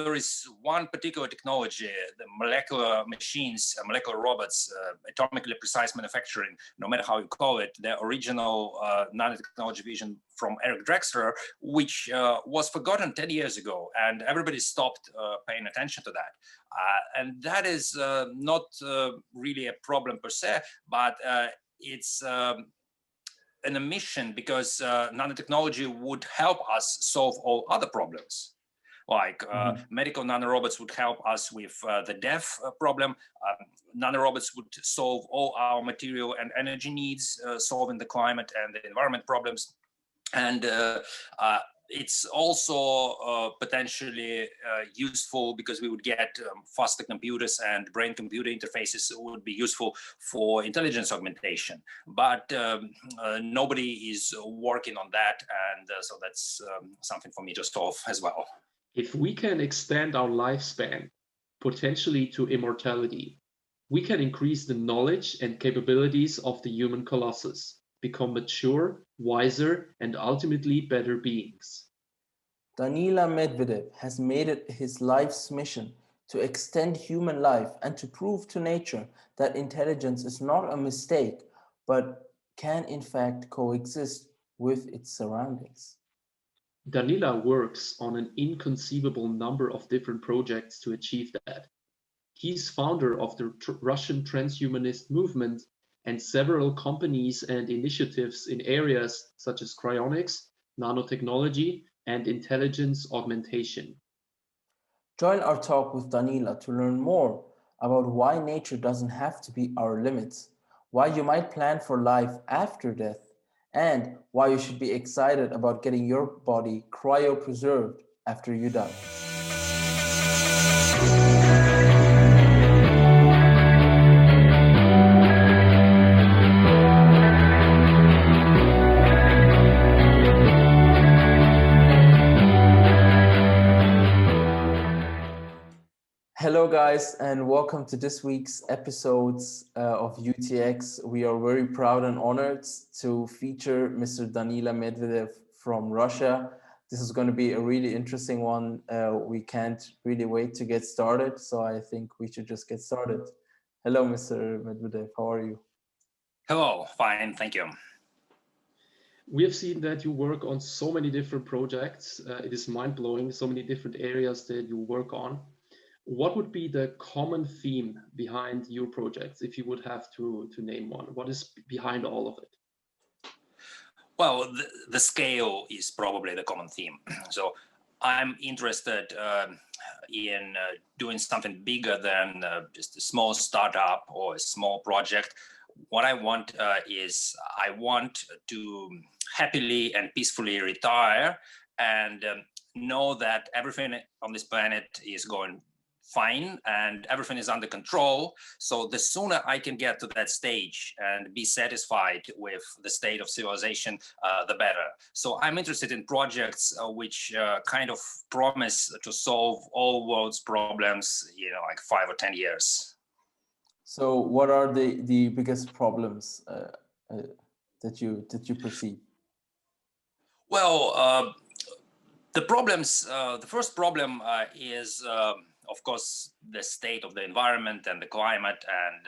there is one particular technology, the molecular machines, molecular robots, atomically precise manufacturing, no matter how you call it, the original nanotechnology vision from Eric Drexler, which was forgotten 10 years ago, and everybody stopped paying attention to that. And that is not really a problem per se, but it's an omission, because nanotechnology would help us solve all other problems. Like medical nanorobots would help us with the death problem. Nanorobots would solve all our material and energy needs, solving the climate and the environment problems. And it's also potentially useful because we would get faster computers, and brain-computer interfaces would be useful for intelligence augmentation. But nobody is working on that, and so that's something for me to solve as well. If we can extend our lifespan, potentially to immortality, we can increase the knowledge and capabilities of the human colossus, become mature, wiser, and ultimately better beings. Danila Medvedev has made it his life's mission to extend human life and to prove to nature that intelligence is not a mistake, but can in fact coexist with its surroundings. Danila works on an inconceivable number of different projects to achieve that. He's founder of the Russian Transhumanist Movement and several companies and initiatives in areas such as cryonics, nanotechnology, and intelligence augmentation. Join our talk with Danila to learn more about why nature doesn't have to be our limits, why you might plan for life after death, and why you should be excited about getting your body cryopreserved after you die. Hello guys, and welcome to this week's episodes of UTX. We are very proud and honored to feature Mr. Danila Medvedev from Russia. This is going to be a really interesting one. We can't really wait to get started, so I think we should just get started. Hello, Mr. Medvedev, how are you? Hello, fine, thank you. We have seen that you work on so many different projects. It is mind-blowing, so many different areas that you work on. What would be the common theme behind your projects, if you would have to name one? What is behind all of it? Well, the scale is probably the common theme. So I'm interested in doing something bigger than just a small startup or a small project. What I want is I want to happily and peacefully retire and know that everything on this planet is going fine and everything is under control. So the sooner I can get to that stage and be satisfied with the state of civilization, the better. So I'm interested in projects which kind of promise to solve all world's problems, like 5 or 10 years. So what are the biggest problems that you perceive? Well, the problems, the first problem is of course, the state of the environment and the climate, and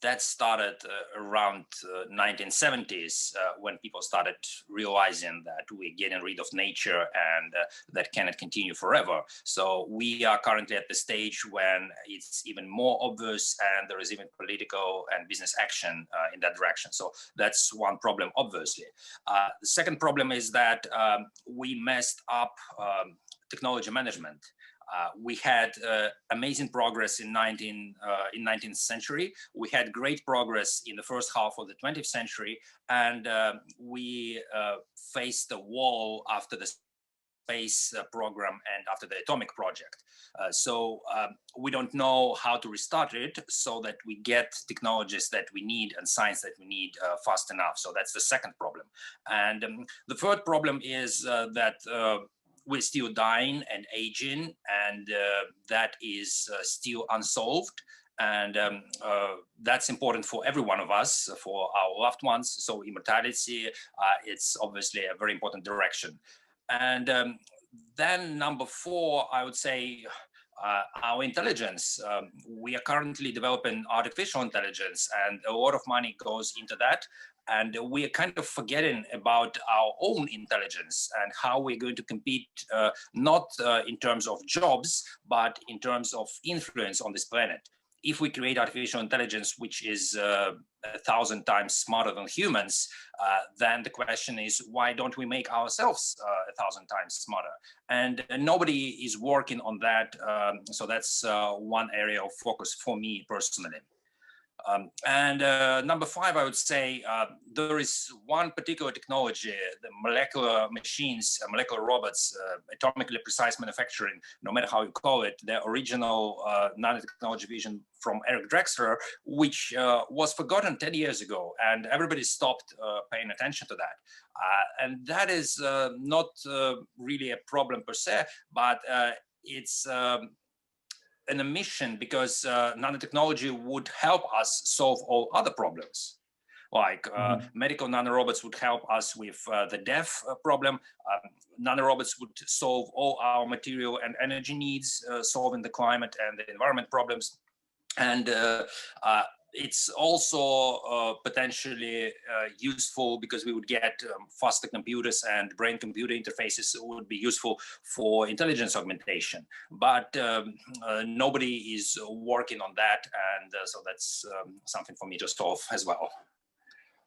that started around 1970s when people started realizing that we're getting rid of nature and that cannot continue forever. So we are currently at the stage when it's even more obvious, and there is even political and business action in that direction. So that's one problem, obviously. The second problem is that we messed up technology management. We had amazing progress in 19th century. We had great progress in the first half of the 20th century, and we faced a wall after the space program and after the atomic project. So we don't know how to restart it so that we get technologies that we need and science that we need fast enough. So that's the second problem. And the third problem is that we're still dying and aging, and that is still unsolved. And that's important for every one of us, for our loved ones. So immortality, it's obviously a very important direction. And Then number 4, I would say our intelligence. We are currently developing artificial intelligence, and a lot of money goes into that. And we are kind of forgetting about our own intelligence and how we're going to compete, not in terms of jobs, but in terms of influence on this planet. If we create artificial intelligence, which is 1,000 times smarter than humans, then the question is, why don't we make ourselves 1,000 times smarter? And nobody is working on that. So that's one area of focus for me personally. And number 5, I would say there is one particular technology, the molecular machines, molecular robots, atomically precise manufacturing, no matter how you call it, the original nanotechnology vision from Eric Drexler, which was forgotten 10 years ago, and everybody stopped paying attention to that. And that is not really a problem per se, but it's an omission, because nanotechnology would help us solve all other problems. Like medical nanorobots would help us with the deaf problem. Nanorobots would solve all our material and energy needs, solving the climate and the environment problems. And it's also potentially useful because we would get faster computers, and brain-computer interfaces would be useful for intelligence augmentation. But nobody is working on that, and so that's something for me to solve as well.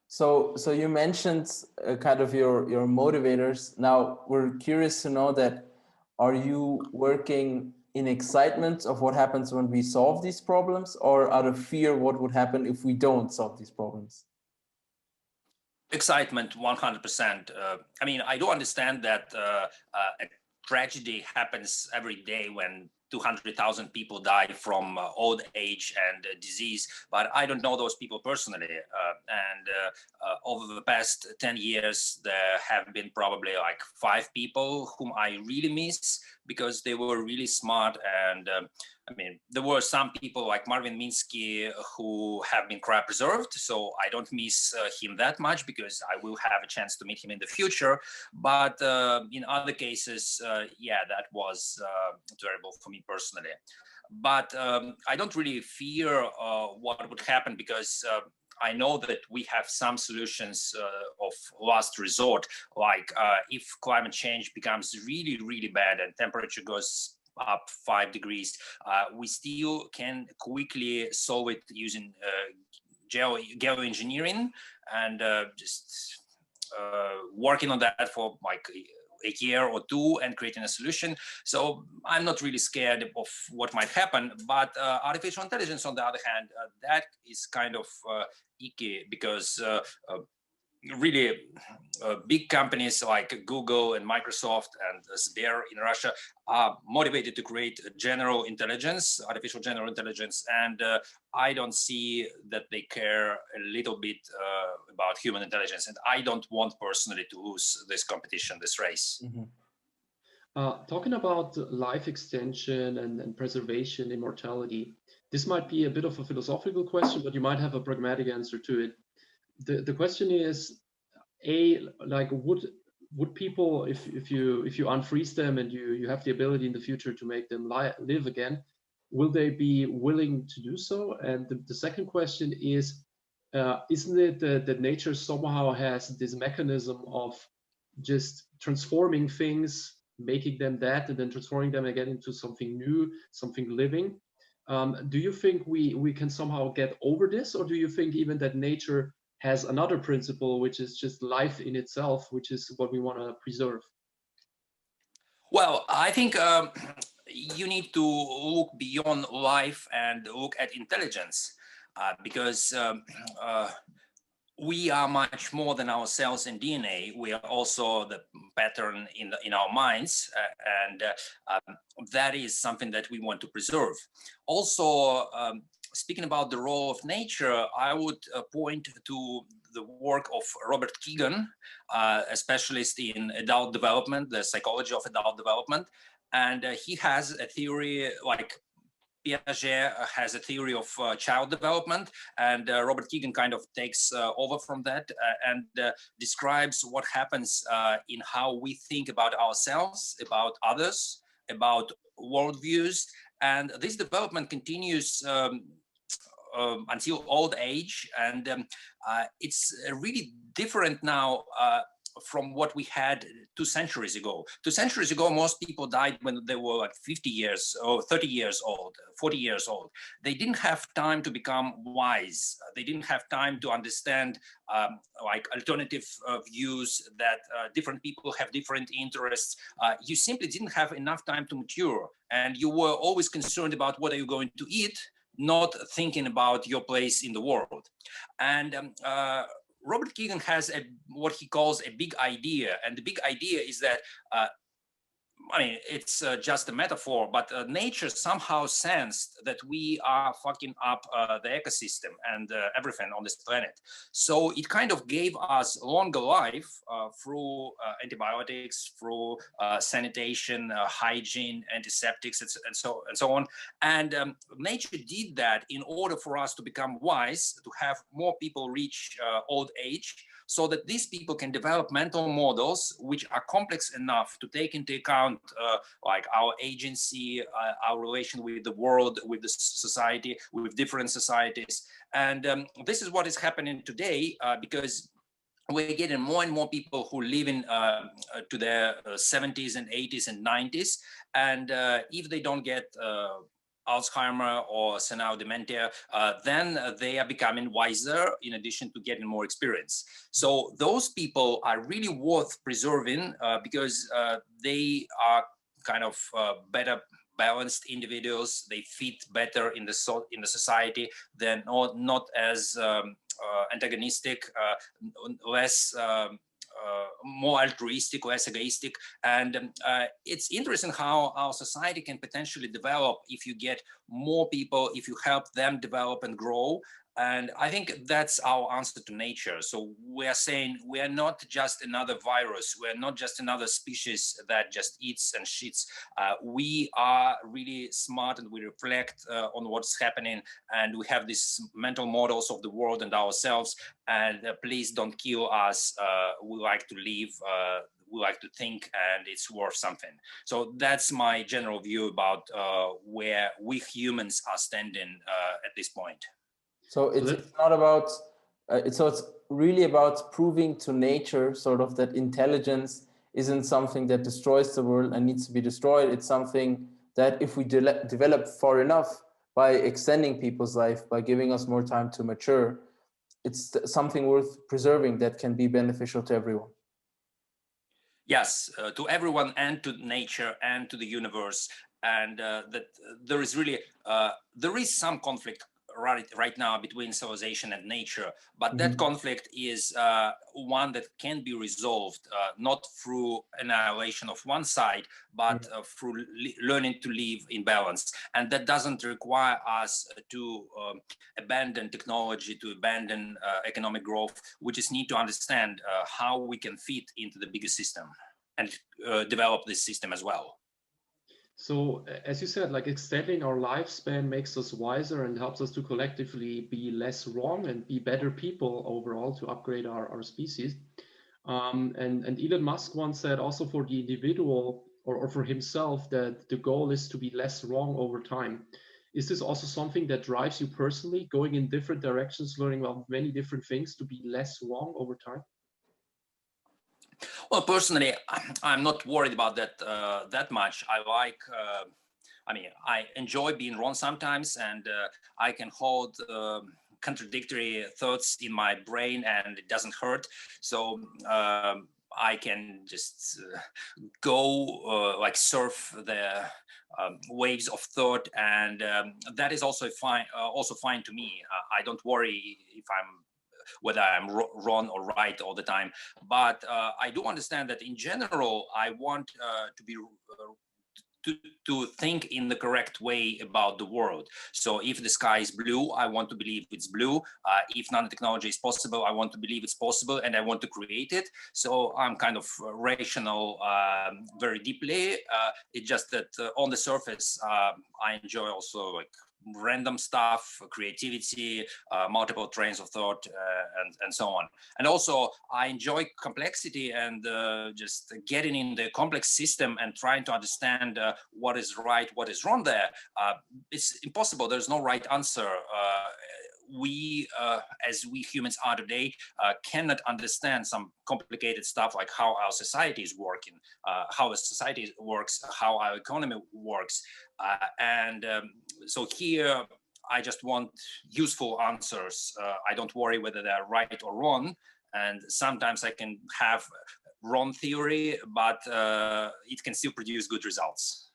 So you mentioned kind of your motivators. Now we're curious to know that, are you working in excitement of what happens when we solve these problems, or out of fear what would happen if we don't solve these problems? Excitement, 100%. I mean, I do understand that a tragedy happens every day when 200,000 people die from old age and disease, but I don't know those people personally. Over the past 10 years, there have been probably like 5 people whom I really miss because they were really smart. And I mean, there were some people like Marvin Minsky who have been cryopreserved, so I don't miss him that much because I will have a chance to meet him in the future. But in other cases, yeah, that was terrible for me personally. But I don't really fear what would happen, because I know that we have some solutions of last resort, like if climate change becomes really, really bad and temperature goes up 5 degrees, we still can quickly solve it using geoengineering and just working on that for like a year or 2 and creating a solution. So I'm not really scared of what might happen. But artificial intelligence, on the other hand, that is kind of icky, because really big companies like Google and Microsoft and Sber in Russia are motivated to create general intelligence, artificial general intelligence, and I don't see that they care a little bit about human intelligence, and I don't want personally to lose this competition, this race. Mm-hmm. Talking about life extension and preservation, immortality, this might be a bit of a philosophical question, but you might have a pragmatic answer to it. The question is, like would people, if you unfreeze them and you have the ability in the future to make them live again, will they be willing to do so? And the second question is, isn't it that nature somehow has this mechanism of just transforming things, making them that, and then transforming them again into something new, something living? Do you think we can somehow get over this, or do you think even that nature has another principle, which is just life in itself, which is what we want to preserve? Well, I think you need to look beyond life and look at intelligence, because we are much more than our cells and DNA. We are also the pattern in our minds, and that is something that we want to preserve. Also, speaking about the role of nature, I would point to the work of Robert Kegan, a specialist in adult development, the psychology of adult development. And he has a theory like Piaget has a theory of child development, and Robert Keegan kind of takes over from that and describes what happens in how we think about ourselves, about others, about worldviews, and this development continues until old age, and it's really different now from what we had 2 centuries ago. 2 centuries ago, most people died when they were like 50 years or 30 years old, 40 years old. They didn't have time to become wise. They didn't have time to understand like alternative views, that different people have different interests. You simply didn't have enough time to mature, and you were always concerned about what are you going to eat, not thinking about your place in the world. And Robert Keegan has what he calls a big idea, and the big idea is that I mean, it's just a metaphor, but nature somehow sensed that we are fucking up the ecosystem and everything on this planet. So it kind of gave us longer life through antibiotics, through sanitation, hygiene, antiseptics, and so on. And nature did that in order for us to become wise, to have more people reach old age, so that these people can develop mental models which are complex enough to take into account like our agency, our relation with the world, with the society, with different societies. And this is what is happening today because we're getting more and more people who live in to their 70s and 80s and 90s. And if they don't get Alzheimer or senile dementia, then they are becoming wiser in addition to getting more experience. So those people are really worth preserving because they are kind of better balanced individuals. They fit better in the society. They're not as antagonistic, less more altruistic, less egoistic. And it's interesting how our society can potentially develop if you get more people, if you help them develop and grow. And I think that's our answer to nature. So we are saying we are not just another virus. We're not just another species that just eats and shits. We are really smart and we reflect on what's happening. And we have these mental models of the world and ourselves. And please don't kill us. We like to live. We like to think, and it's worth something. So that's my general view about where we humans are standing at this point. So it's not about, it's really about proving to nature sort of that intelligence isn't something that destroys the world and needs to be destroyed. It's something that if we develop far enough by extending people's life, by giving us more time to mature, it's something worth preserving that can be beneficial to everyone. Yes, to everyone and to nature and to the universe. And that there is really, there is some conflict right now between civilization and nature, but that conflict is one that can be resolved not through annihilation of one side, but through learning to live in balance. And that doesn't require us to abandon technology, to abandon economic growth. We just need to understand how we can fit into the bigger system and develop this system as well. So as you said, like extending our lifespan makes us wiser and helps us to collectively be less wrong and be better people overall to upgrade our species. And Elon Musk once said also for the individual or for himself that the goal is to be less wrong over time. Is this also something that drives you personally, going in different directions, learning about many different things to be less wrong over time? Well, personally, I'm not worried about that that much. I mean, I enjoy being wrong sometimes, and I can hold contradictory thoughts in my brain, and it doesn't hurt. So I can just go like surf the waves of thought, and that is also fine to me. I don't worry if whether I'm wrong or right all the time. But I do understand that in general, I want to be to think in the correct way about the world. So if the sky is blue, I want to believe it's blue. If nanotechnology is possible, I want to believe it's possible, and I want to create it. So I'm kind of rational very deeply. It's just that on the surface, I enjoy also like random stuff, creativity, multiple trains of thought, and so on. And also, I enjoy complexity and just getting in the complex system and trying to understand what is right, what is wrong there. It's impossible. There's no right answer. We, as we humans are today, cannot understand some complicated stuff like how our society is working, how a society works, how our economy works. So here, I just want useful answers. I don't worry whether they're right or wrong. And sometimes I can have wrong theory, but it can still produce good results.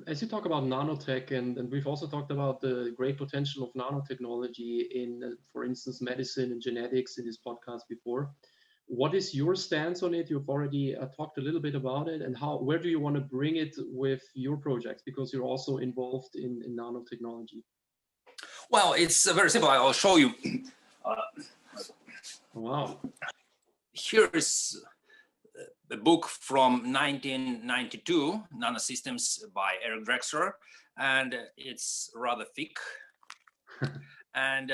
As you talk about nanotech, and we've also talked about the great potential of nanotechnology in, for instance, medicine and genetics in this podcast before. What is your stance on it? You've already talked a little bit about it, and where do you want to bring it with your projects? Because you're also involved in nanotechnology. Well, it's very simple. I'll show you. Wow. Here is a book from 1992, Nanosystems by Eric Drexler, and it's rather thick. And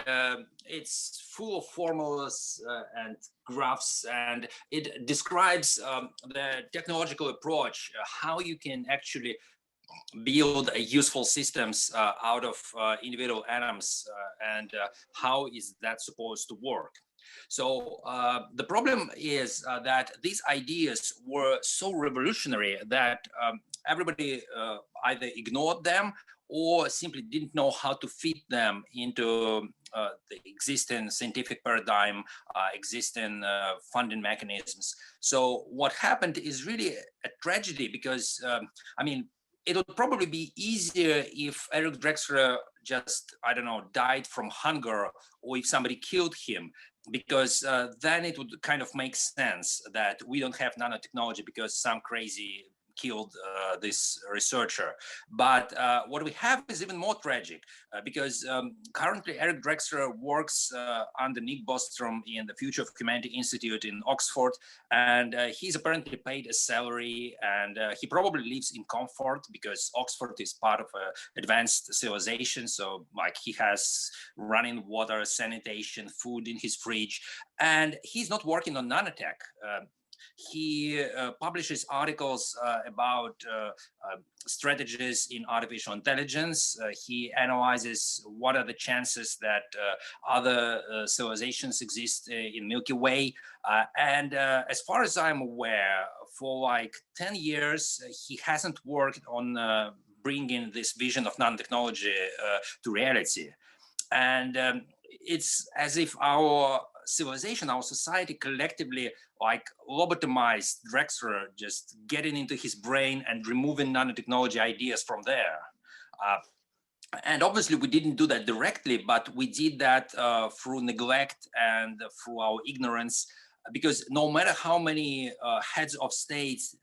it's full of formulas and graphs, and it describes the technological approach, how you can actually build useful systems out of individual atoms, and how is that supposed to work. So the problem is that these ideas were so revolutionary that everybody either ignored them or simply didn't know how to fit them into the existing scientific paradigm, existing funding mechanisms. So what happened is really a tragedy, because I mean, it would probably be easier if Eric Drexler just, I don't know, died from hunger, or if somebody killed him, because then it would kind of make sense that we don't have nanotechnology because some crazy killed this researcher. But what we have is even more tragic, because currently Eric Drexler works under Nick Bostrom in the Future of Humanity Institute in Oxford, and he's apparently paid a salary, and he probably lives in comfort because Oxford is part of an advanced civilization. So like he has running water, sanitation, food in his fridge, and he's not working on nanotech. He publishes articles about strategies in artificial intelligence. He analyzes what are the chances that other civilizations exist in Milky Way. And as far as I'm aware, for like 10 years, he hasn't worked on bringing this vision of nanotechnology to reality. And it's as if our civilization, our society collectively like lobotomized Drexler, just getting into his brain and removing nanotechnology ideas from there. And obviously we didn't do that directly, but we did that through neglect and through our ignorance, because no matter how many heads of states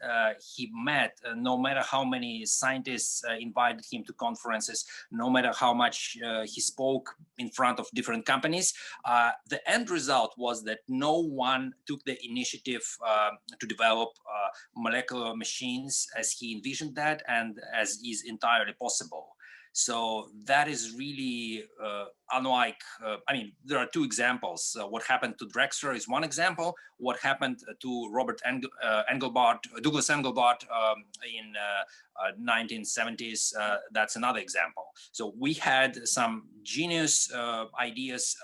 he met, no matter how many scientists invited him to conferences, no matter how much he spoke in front of different companies, the end result was that no one took the initiative to develop molecular machines as he envisioned that and as is entirely possible. So that is really unlike, I mean, there are two examples. What happened to Drexler is one example. What happened to Douglas Engelbart in 1970s, that's another example. So we had some genius ideas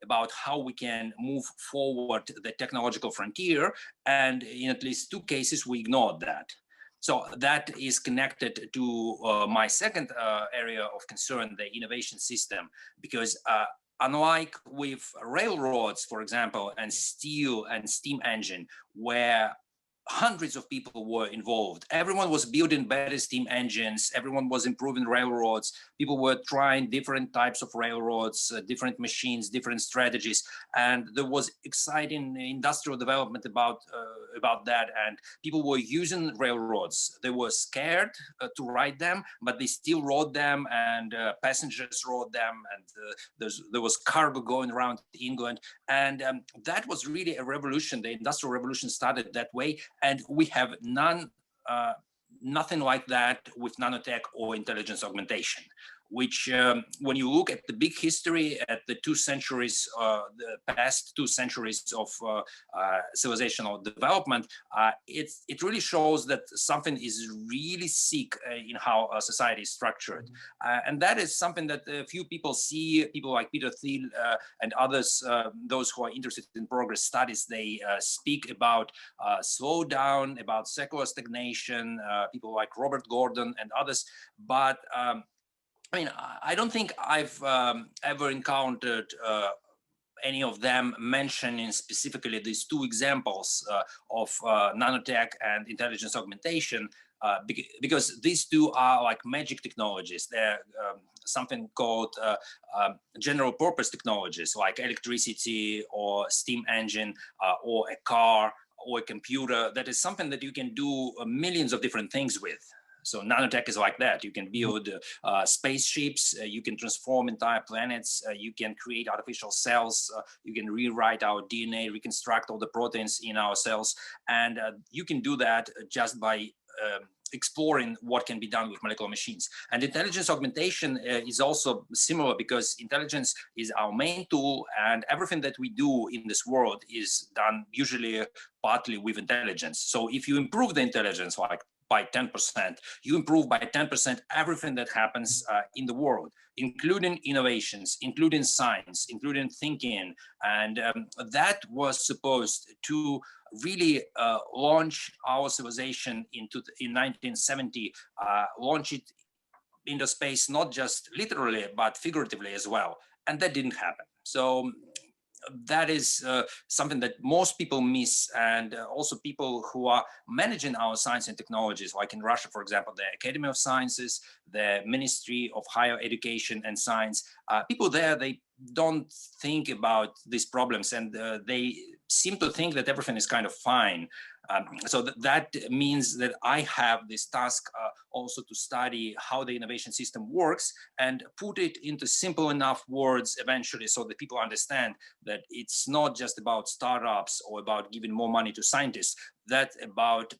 about how we can move forward the technological frontier. And in at least two cases, we ignored that. So that is connected to my second area of concern, the innovation system, because unlike with railroads, for example, and steel and steam engine, where hundreds of people were involved. Everyone was building better steam engines. Everyone was improving railroads. People were trying different types of railroads, different machines, different strategies. And there was exciting industrial development about that. And people were using railroads. They were scared to ride them, but they still rode them, and passengers rode them. And there was cargo going around England. And that was really a revolution. The Industrial Revolution started that way. And we have nothing like that with nanotech or intelligence augmentation, which when you look at the big history at the 2 centuries, the past 2 centuries of civilizational development, it really shows that something is really sick in how a society is structured. And that is something that few people see. People like Peter Thiel and others, those who are interested in progress studies, they speak about slowdown, about secular stagnation, people like Robert Gordon and others. But I mean, I don't think I've ever encountered any of them mentioning specifically these 2 examples of nanotech and intelligence augmentation, because these 2 are like magic technologies. They're something called general purpose technologies, like electricity or steam engine or a car or a computer. That is something that you can do millions of different things with. So nanotech is like that. You can build spaceships, you can transform entire planets, you can create artificial cells, you can rewrite our DNA, reconstruct all the proteins in our cells. And you can do that just by exploring what can be done with molecular machines. And intelligence augmentation is also similar, because intelligence is our main tool, and everything that we do in this world is done usually partly with intelligence. So if you improve the intelligence, like by 10%, you improve by 10% everything that happens in the world, including innovations, including science, including thinking. And that was supposed to really launch our civilization in 1970, launch it into space, not just literally, but figuratively as well. And that didn't happen. So that is something that most people miss, and also people who are managing our science and technologies, like in Russia, for example, the Academy of Sciences, the Ministry of Higher Education and Science, people there, they don't think about these problems, and they seem to think that everything is kind of fine. So that means that I have this task also to study how the innovation system works and put it into simple enough words eventually, so that people understand that it's not just about startups or about giving more money to scientists. That's about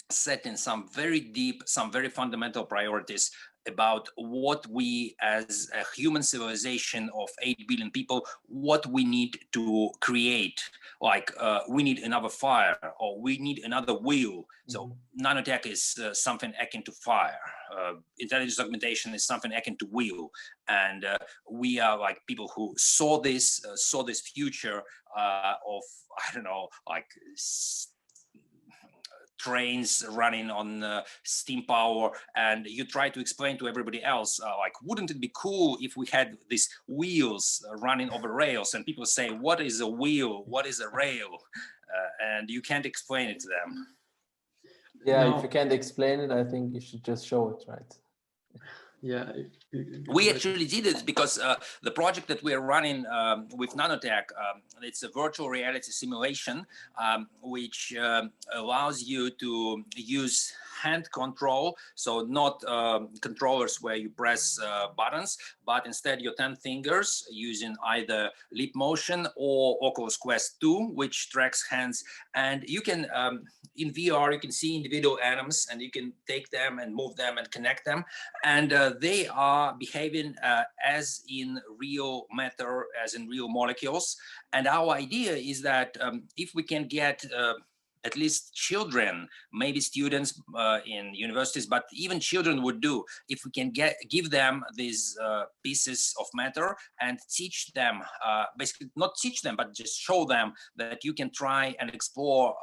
setting some very deep, some very fundamental priorities about what we as a human civilization of 8 billion people, what we need to create. Like we need another fire, or we need another wheel. So nanotech is something akin to fire. Intelligence augmentation is something akin to wheel. And we are like people who saw this future of, I don't know, like trains running on steam power, and you try to explain to everybody else, like, wouldn't it be cool if we had these wheels running over rails? And people say, what is a wheel? What is a rail? And you can't explain it to them. Yeah, if you can't explain it, I think you should just show it, right? Yeah, we actually did it because the project that we are running with nanotech, it's a virtual reality simulation, which allows you to use hand control. So not controllers where you press buttons, but instead your 10 fingers using either lip motion or Oculus Quest 2, which tracks hands. And you can, in VR, you can see individual atoms, and you can take them and move them and connect them. And they are behaving as in real matter, as in real molecules. And our idea is that if we can get at least children, maybe students in universities, but even children would do, if we can give them these pieces of matter and teach them, basically not teach them, but just show them that you can try and explore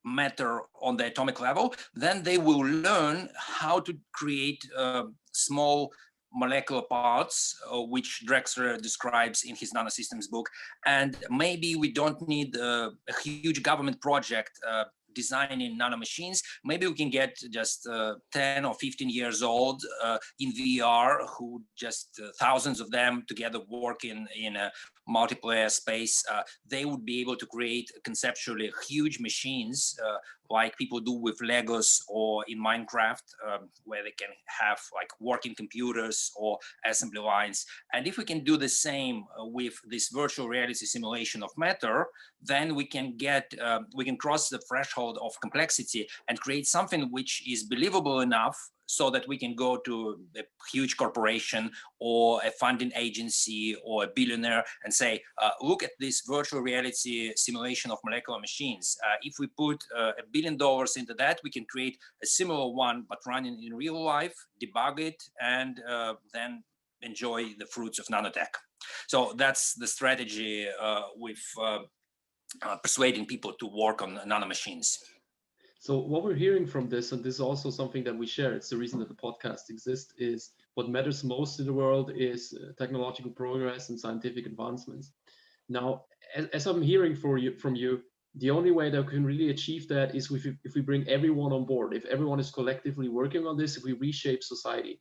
matter on the atomic level, then they will learn how to create small molecular parts, which Drexler describes in his nanosystems book. And maybe we don't need a huge government project designing nanomachines. Maybe we can get just 10 or 15 years old in VR, who just thousands of them together working in a multiplayer space. They would be able to create conceptually huge machines like people do with Legos or in Minecraft, where they can have like working computers or assembly lines. And if we can do the same with this virtual reality simulation of matter, then we can get, we can cross the threshold of complexity and create something which is believable enough so that we can go to a huge corporation or a funding agency or a billionaire and say, look at this virtual reality simulation of molecular machines. If we put $1 billion into that, we can create a similar one, but running in real life, debug it, and then enjoy the fruits of nanotech. So that's the strategy with persuading people to work on nanomachines. So what we're hearing from this, and this is also something that we share, it's the reason that the podcast exists, is what matters most in the world is technological progress and scientific advancements. Now, as I'm hearing from you, the only way that we can really achieve that is if we bring everyone on board, if everyone is collectively working on this, if we reshape society.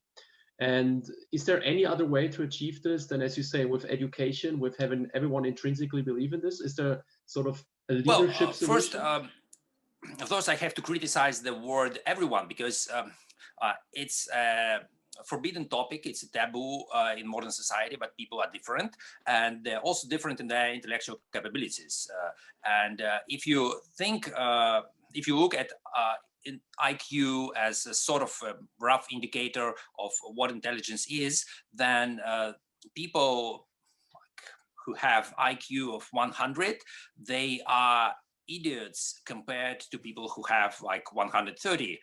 And is there any other way to achieve this than, as you say, with education, with having everyone intrinsically believe in this? Is there sort of a leadership solution? First, of course, I have to criticize the word everyone, because it's a forbidden topic. It's a taboo in modern society, but people are different, and they're also different in their intellectual capabilities. If you think, if you look at in IQ as a sort of a rough indicator of what intelligence is, then people who have IQ of 100, they are idiots compared to people who have like 130,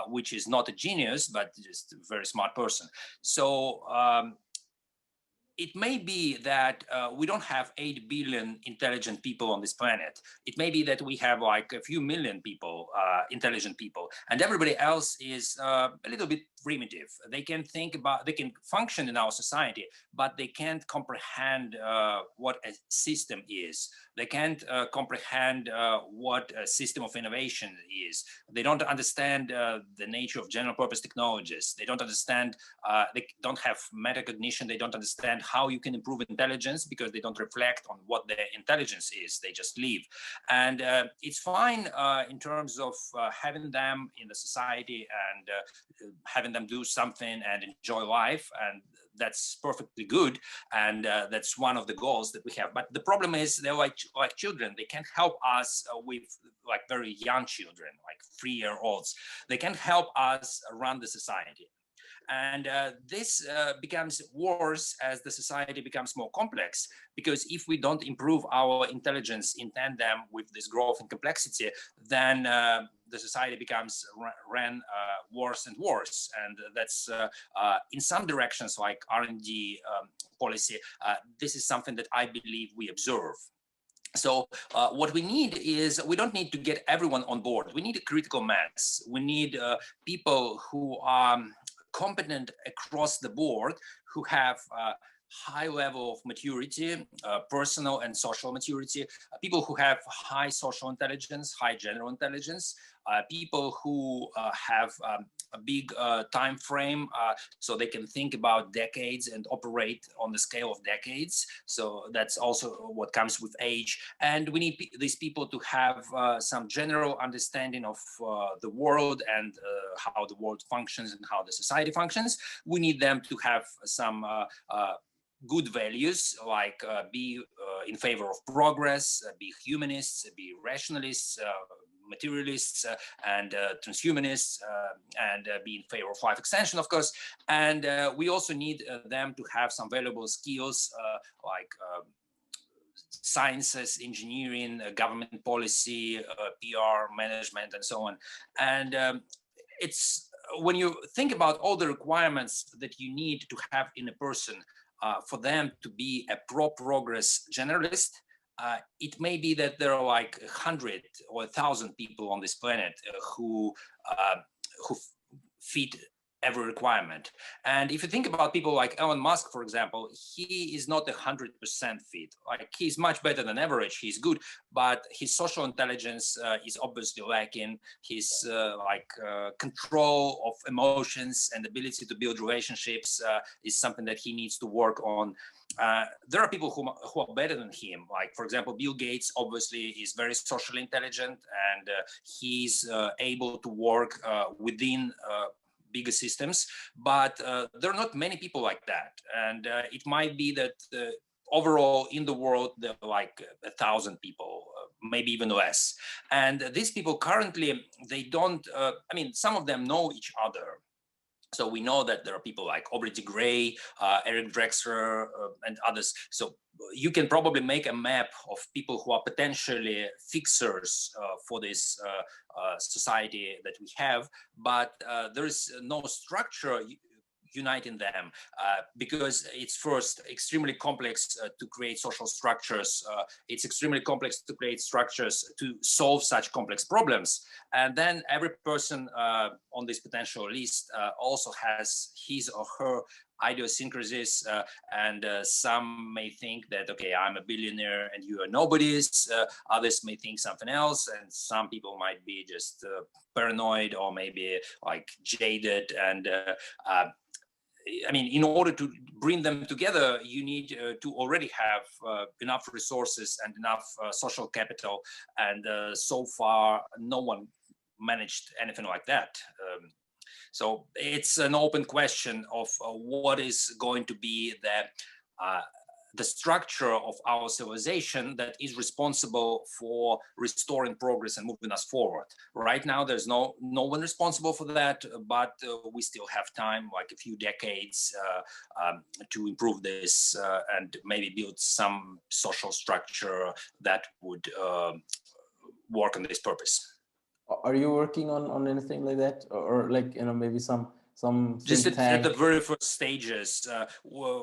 which is not a genius, but just a very smart person. So it may be that we don't have 8 billion intelligent people on this planet. It may be that we have like a few million people, intelligent people, and everybody else is a little bit primitive. They can think about, they can function in our society, but they can't comprehend what a system is. They can't comprehend what a system of innovation is. They don't understand the nature of general purpose technologies. They don't understand, they don't have metacognition. They don't understand how you can improve intelligence, because they don't reflect on what their intelligence is. They just live. And it's fine in terms of having them in the society and having them do something and enjoy life, and that's perfectly good, and that's one of the goals that we have. But the problem is they're like children. They can't help us with like very young children, like 3-year-olds. They can't help us run the society. And this becomes worse as the society becomes more complex, because if we don't improve our intelligence in tandem with this growth and complexity, then the society becomes ran worse and worse. And that's in some directions, like R&D policy, this is something that I believe we observe. So what we need is, we don't need to get everyone on board. We need a critical mass. We need people who are competent across the board, who have high level of maturity, personal and social maturity, people who have high social intelligence, high general intelligence, people who have a big time frame, so they can think about decades and operate on the scale of decades. So that's also what comes with age. And we need these people to have some general understanding of the world and how the world functions and how the society functions. We need them to have some good values, like be in favor of progress, be humanists, be rationalists, materialists, and transhumanists, and be in favor of life extension, of course. And we also need them to have some valuable skills like sciences, engineering, government policy, PR, management, and so on. And it's, when you think about all the requirements that you need to have in a person for them to be a pro-progress generalist, it may be that there are like 100 or 1,000 people on this planet who fit every requirement. And if you think about people like Elon Musk, for example, he is not 100% fit. Like, he's much better than average. He's good, but his social intelligence is obviously lacking. His control of emotions and ability to build relationships is something that he needs to work on. There are people who are better than him. Like, for example, Bill Gates obviously is very socially intelligent, and he's able to work within bigger systems, but there are not many people like that. And it might be that overall in the world, there are like 1,000 people, maybe even less. And these people currently, they don't, some of them know each other. So we know that there are people like Aubrey de Grey, Eric Drexler, and others. So you can probably make a map of people who are potentially fixers for this society that we have, but there is no structure uniting them because it's first extremely complex to create social structures. It's extremely complex to create structures to solve such complex problems. And then every person on this potential list also has his or her idiosyncrasies, and some may think that, okay, I'm a billionaire and you are nobodies. Others may think something else, and some people might be just paranoid or maybe like jaded. And in order to bring them together, you need to already have enough resources and enough social capital. And so far, no one managed anything like that. So it's an open question of what is going to be the structure of our civilization that is responsible for restoring progress and moving us forward. Right now, there's no one responsible for that, but we still have time, like a few decades, to improve this and maybe build some social structure that would work on this purpose. Are you working on anything like that, or like, maybe some just at the very first stages?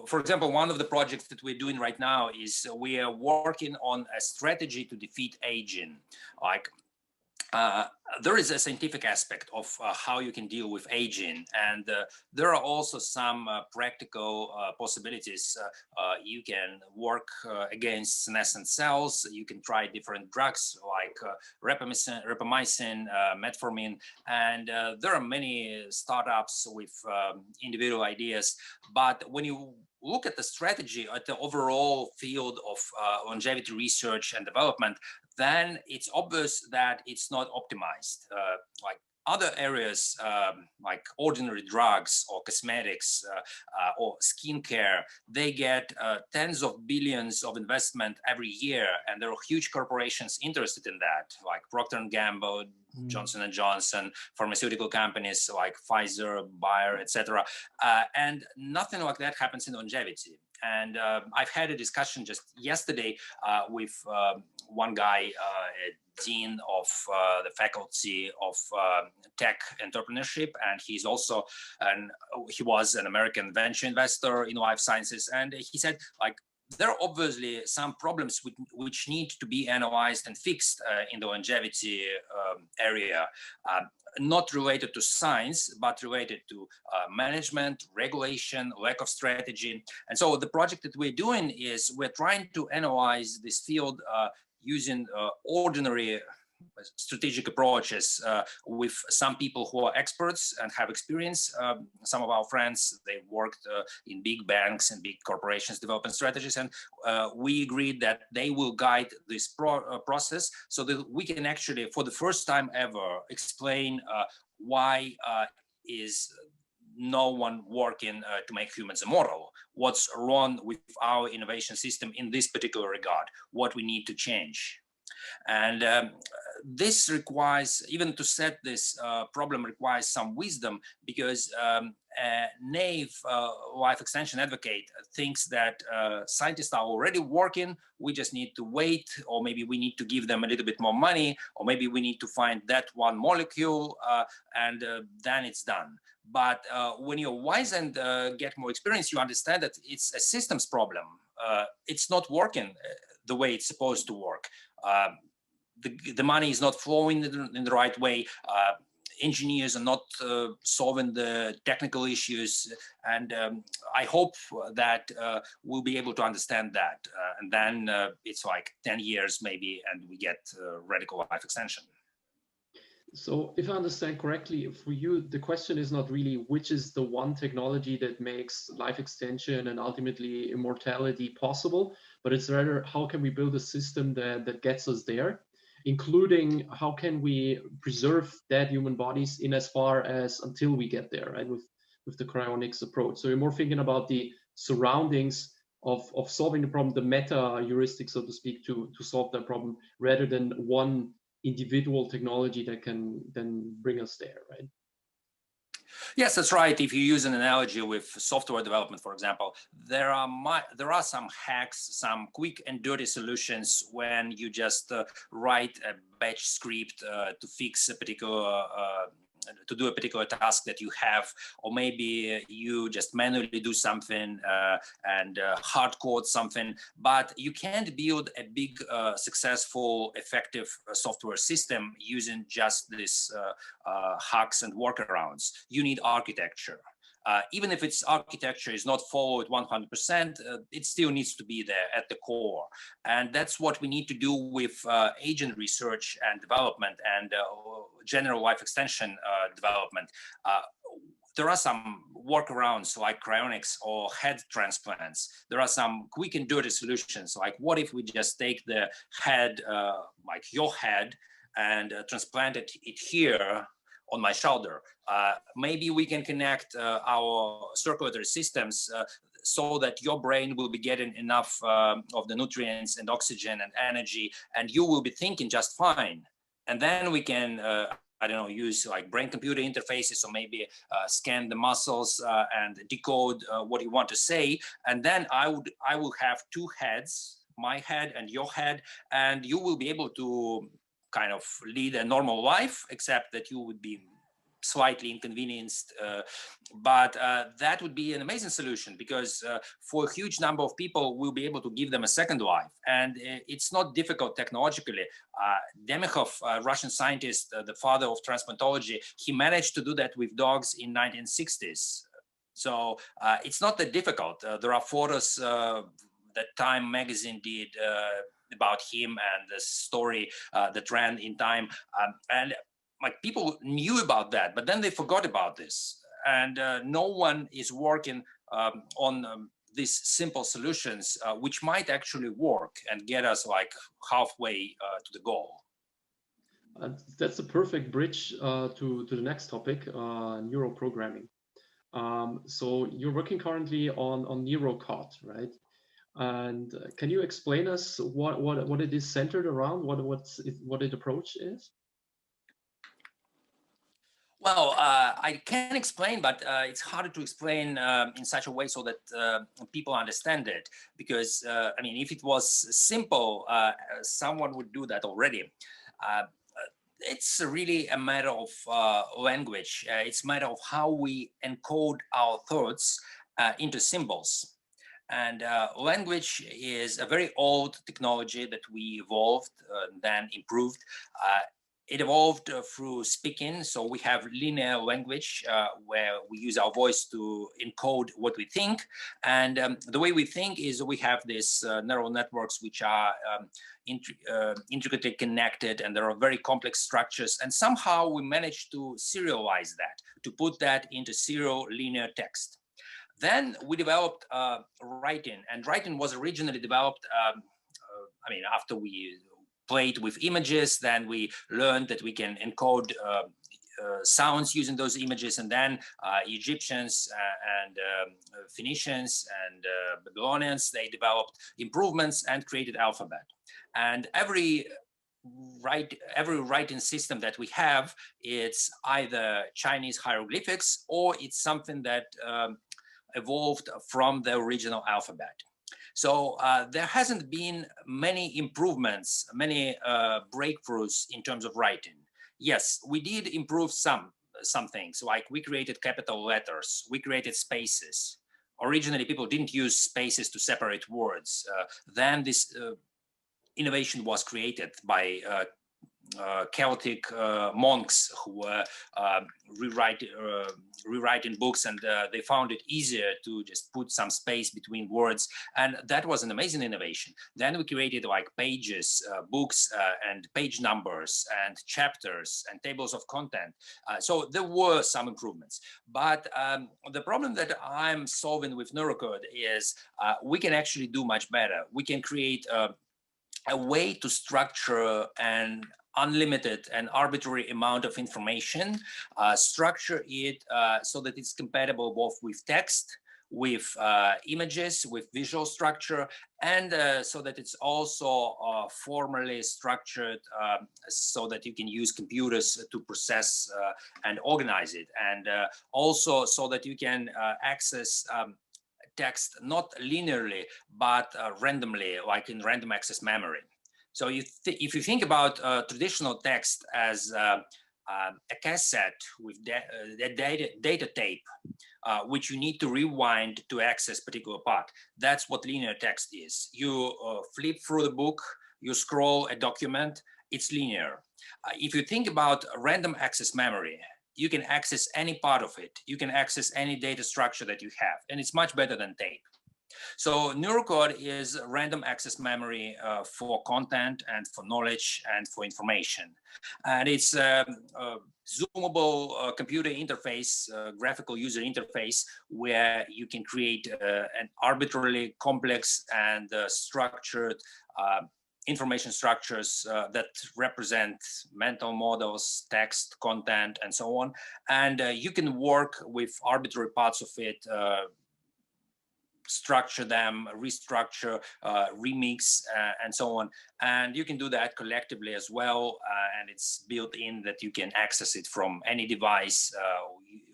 For example, one of the projects that we're doing right now is we are working on a strategy to defeat aging. Like, there is a scientific aspect of how you can deal with aging, and there are also some practical possibilities. You can work against senescent cells. You can try different drugs like rapamycin, metformin, and there are many startups with individual ideas. But when you look at the strategy, at the overall field of longevity research and development, then it's obvious that it's not optimized. Like other areas, like ordinary drugs or cosmetics or skincare, they get tens of billions of investment every year, and there are huge corporations interested in that, like Procter & Gamble, Johnson & Johnson, pharmaceutical companies like Pfizer, Bayer, etc. And nothing like that happens in longevity. And I've had a discussion just yesterday with one guy, dean of the faculty of tech entrepreneurship, and he was an American venture investor in life sciences, and he said, like, there are obviously some problems which need to be analyzed and fixed in the longevity area, not related to science, but related to management, regulation, lack of strategy. And so the project that we're doing is we're trying to analyze this field using ordinary strategic approaches with some people who are experts and have experience. Some of our friends, they worked in big banks and big corporations developing strategies, and we agreed that they will guide this process so that we can actually, for the first time ever, explain why is no one working to make humans immortal, what's wrong with our innovation system in this particular regard, what we need to change. And this requires, even to set this problem requires some wisdom, because a naive life extension advocate thinks that scientists are already working, we just need to wait, or maybe we need to give them a little bit more money, or maybe we need to find that one molecule and then it's done. But when you're wise and get more experience, you understand that it's a systems problem. It's not working the way it's supposed to work. The money is not flowing in the right way. engineers are not solving the technical issues, and I hope that we'll be able to understand that, and then it's like 10 years maybe, and we get radical life extension. So if I understand correctly, for you, the question is not really which is the one technology that makes life extension and ultimately immortality possible, but it's rather how can we build a system that gets us there, including how can we preserve dead human bodies in as far as until we get there, right, with the cryonics approach. So you're more thinking about the surroundings of solving the problem, the meta heuristic, so to speak, to solve that problem, rather than one individual technology that can then bring us there, right? Yes, that's right. If you use an analogy with software development, for example, there are some hacks, some quick and dirty solutions when you just write a batch script to fix a particular to do a particular task that you have, or maybe you just manually do something and hard code something, but you can't build a big, successful, effective software system using just these hacks and workarounds. You need architecture. Even if its architecture is not followed 100%, it still needs to be there at the core. And that's what we need to do with agent research and development and general life extension development. There are some workarounds like cryonics or head transplants. There are some quick and dirty solutions, like what if we just take the head, like your head, and transplant it here on my shoulder. Maybe we can connect our circulatory systems so that your brain will be getting enough of the nutrients and oxygen and energy, and you will be thinking just fine. And then we can, I don't know, use like brain-computer interfaces, or maybe scan the muscles and decode what you want to say. And then I will have two heads, my head and your head, and you will be able to kind of lead a normal life, except that you would be slightly inconvenienced, but that would be an amazing solution, because for a huge number of people, we'll be able to give them a second life. And it's not difficult technologically. Demihov, a Russian scientist, the father of transplantology, he managed to do that with dogs in 1960s. So it's not that difficult. There are photos that Time magazine did about him, and the story that ran in Time. And like people knew about that, but then they forgot about this, and no one is working on these simple solutions, which might actually work and get us like halfway to the goal. That's a perfect bridge to the next topic, neuroprogramming. So you're working currently on NeyroKod, right? And can you explain us what it is centered around, what its approach is? Well, I can explain, but it's harder to explain in such a way so that people understand it. Because, I mean, if it was simple, someone would do that already. It's really a matter of language. It's a matter of how we encode our thoughts into symbols. And language is a very old technology that we evolved, then improved. It evolved through speaking. So we have linear language where we use our voice to encode what we think. And the way we think is we have these neural networks which are intricately connected, and there are very complex structures. And somehow we managed to serialize that, to put that into serial linear text. Then we developed writing, and writing was originally developed, I mean, after we played with images, then we learned that we can encode sounds using those images, and then Egyptians and Phoenicians and Babylonians, they developed improvements and created alphabet. And every writing system that we have, it's either Chinese hieroglyphics or it's something that evolved from the original alphabet. So there hasn't been many improvements, many breakthroughs in terms of writing. Yes, we did improve some things, like we created capital letters, we created spaces. Originally, people didn't use spaces to separate words. Then this innovation was created by Celtic monks who were rewriting books, and they found it easier to just put some space between words, and that was an amazing innovation. Then we created like pages, books, and page numbers, and chapters, and tables of content. So there were some improvements, but the problem that I'm solving with NeyroKod is we can actually do much better. We can create a way to structure an unlimited and arbitrary amount of information, structure it so that it's compatible both with text, with images, with visual structure, and so that it's also formally structured so that you can use computers to process and organize it, and also so that you can access text not linearly, but randomly, like in random access memory. So if you think about traditional text as a cassette with data tape, which you need to rewind to access particular part, that's what linear text is. You flip through the book, you scroll a document, it's linear. If you think about random access memory, you can access any part of it. You can access any data structure that you have, and it's much better than tape. So NeyroKod is random access memory for content and for knowledge and for information. And it's a zoomable computer interface, graphical user interface, where you can create an arbitrarily complex and structured information structures that represent mental models, text, content, and so on. And you can work with arbitrary parts of it, structure them, restructure, remix, and so on. And you can do that collectively as well. And it's built in that you can access it from any device,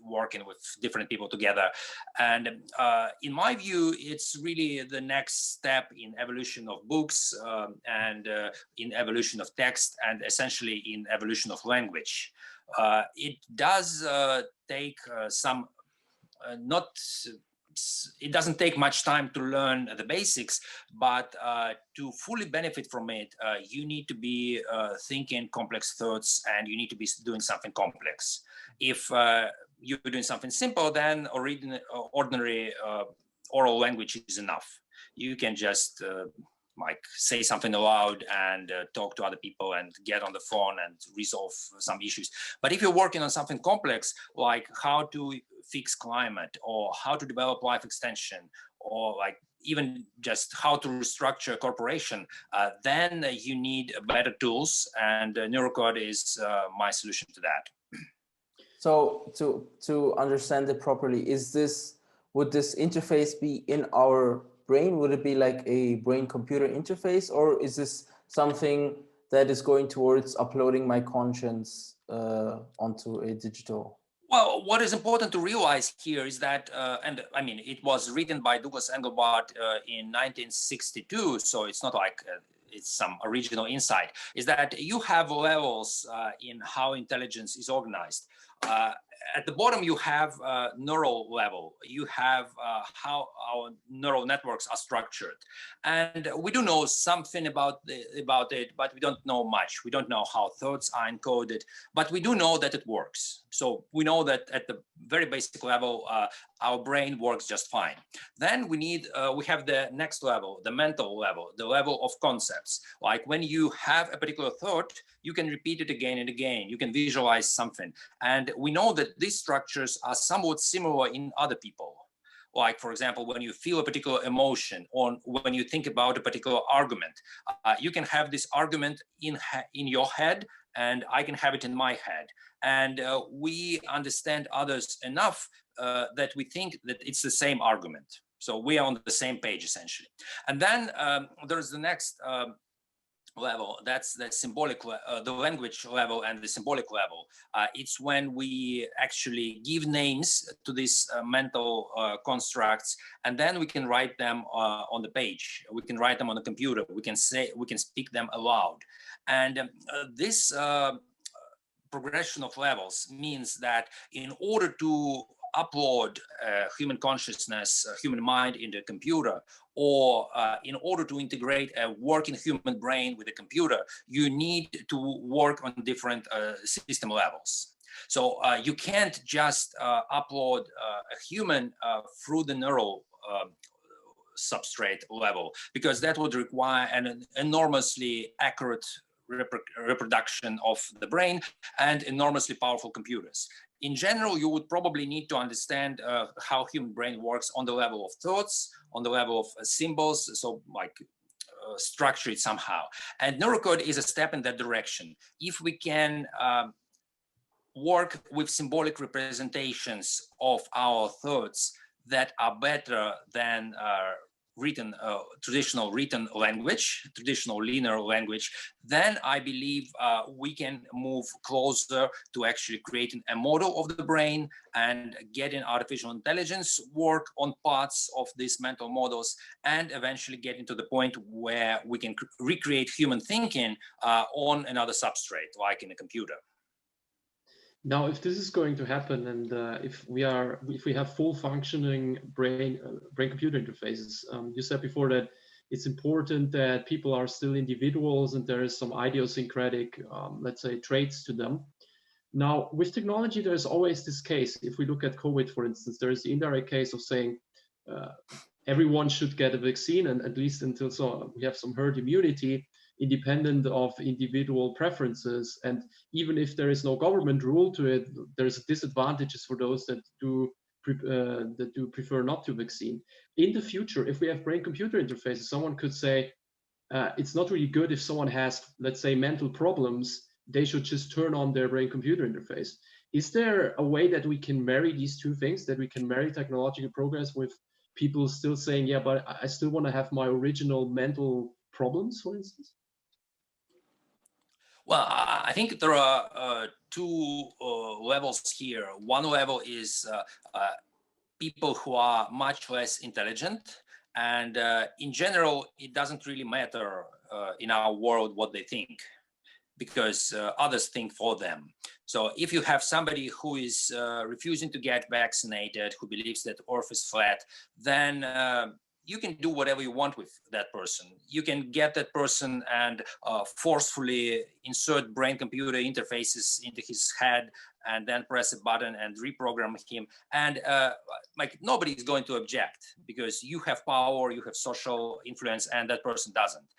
working with different people together. And in my view, it's really the next step in evolution of books and in evolution of text, and essentially in evolution of language. It does take some, it doesn't take much time to learn the basics, but to fully benefit from it, you need to be thinking complex thoughts, and you need to be doing something complex. If you're doing something simple, then ordinary oral language is enough. You can just like say something aloud and talk to other people and get on the phone and resolve some issues. But if you're working on something complex, like how to fix climate, or how to develop life extension, or like even just how to restructure a corporation, then you need better tools, and NeyroKod is my solution to that. So to understand it properly, would this interface be in our brain? Would it be like a brain-computer interface, or is this something that is going towards uploading my conscience onto a digital? Well, what is important to realize here is that, and I mean, it was written by Douglas Engelbart in 1962, so it's not like it's some original insight, is that you have levels in how intelligence is organized. At the bottom, you have neural level. You have how our neural networks are structured. And we do know something about it, but we don't know much. We don't know how thoughts are encoded, but we do know that it works. So we know that at the very basic level, our brain works just fine. Then we have the next level, the mental level, the level of concepts. Like when you have a particular thought, you can repeat it again and again. You can visualize something. And we know that these structures are somewhat similar in other people. Like, for example, when you feel a particular emotion, or when you think about a particular argument, you can have this argument in your head, and I can have it in my head. And we understand others enough that we think that it's the same argument. So we are on the same page, essentially. And then there's the next level, that's the symbolic, the language level and the symbolic level. It's when we actually give names to these mental constructs, and then we can write them on the page. We can write them on the computer. We can speak them aloud. And this progression of levels means that in order to upload human consciousness, human mind into a computer, or in order to integrate a working human brain with a computer, you need to work on different system levels. So you can't just upload a human through the neural substrate level, because that would require an enormously accurate reproduction of the brain and enormously powerful computers. In general, you would probably need to understand how human brain works on the level of thoughts, on the level of symbols, so like structure it somehow. And NeyroKod is a step in that direction. If we can work with symbolic representations of our thoughts that are better than written, traditional written language, traditional linear language, then I believe we can move closer to actually creating a model of the brain and getting artificial intelligence work on parts of these mental models, and eventually getting to the point where we can recreate human thinking on another substrate, like in a computer. Now, if this is going to happen, and if we have full functioning brain-computer interfaces, you said before that it's important that people are still individuals and there is some idiosyncratic, let's say, traits to them. Now, with technology, there's always this case. If we look at COVID, for instance, there is the indirect case of saying everyone should get a vaccine, and at least until we have some herd immunity, independent of individual preferences. And even if there is no government rule to it, there's disadvantages for those that do prefer not to vaccine. In the future, if we have brain-computer interfaces, someone could say, it's not really good if someone has, let's say, mental problems, they should just turn on their brain-computer interface. Is there a way that we can marry these two things, that we can marry technological progress with people still saying, yeah, but I still want to have my original mental problems, for instance? Well, I think there are two levels here. One level is people who are much less intelligent, and in general, it doesn't really matter in our world what they think, because others think for them. So if you have somebody who is refusing to get vaccinated, who believes that Earth is flat, then you can do whatever you want with that person. You can get that person and forcefully insert brain-computer interfaces into his head and then press a button and reprogram him. And like nobody is going to object, because you have power, you have social influence, and that person doesn't.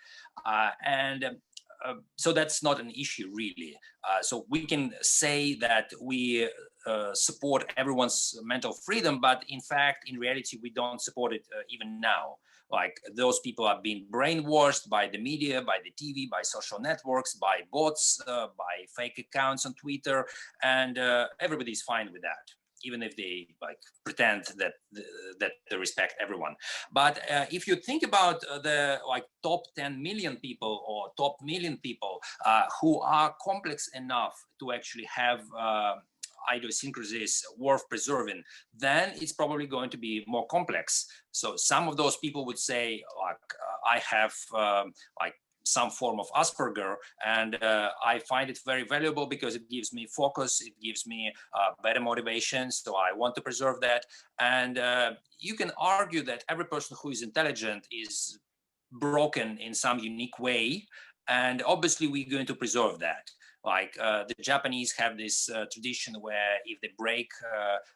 So that's not an issue, really. So we can say that we support everyone's mental freedom, but in fact, in reality, we don't support it even now. Like those people are being brainwashed by the media, by the TV, by social networks, by bots, by fake accounts on Twitter, and everybody's fine with that, even if they like pretend that they respect everyone. But if you think about the like top 10 million people or top million people who are complex enough to actually have idiosyncrasies worth preserving, then it's probably going to be more complex. So some of those people would say, like, I have like some form of Asperger, and I find it very valuable because it gives me focus, it gives me better motivation, so I want to preserve that. And you can argue that every person who is intelligent is broken in some unique way, and obviously we're going to preserve that. Like the Japanese have this tradition where if they break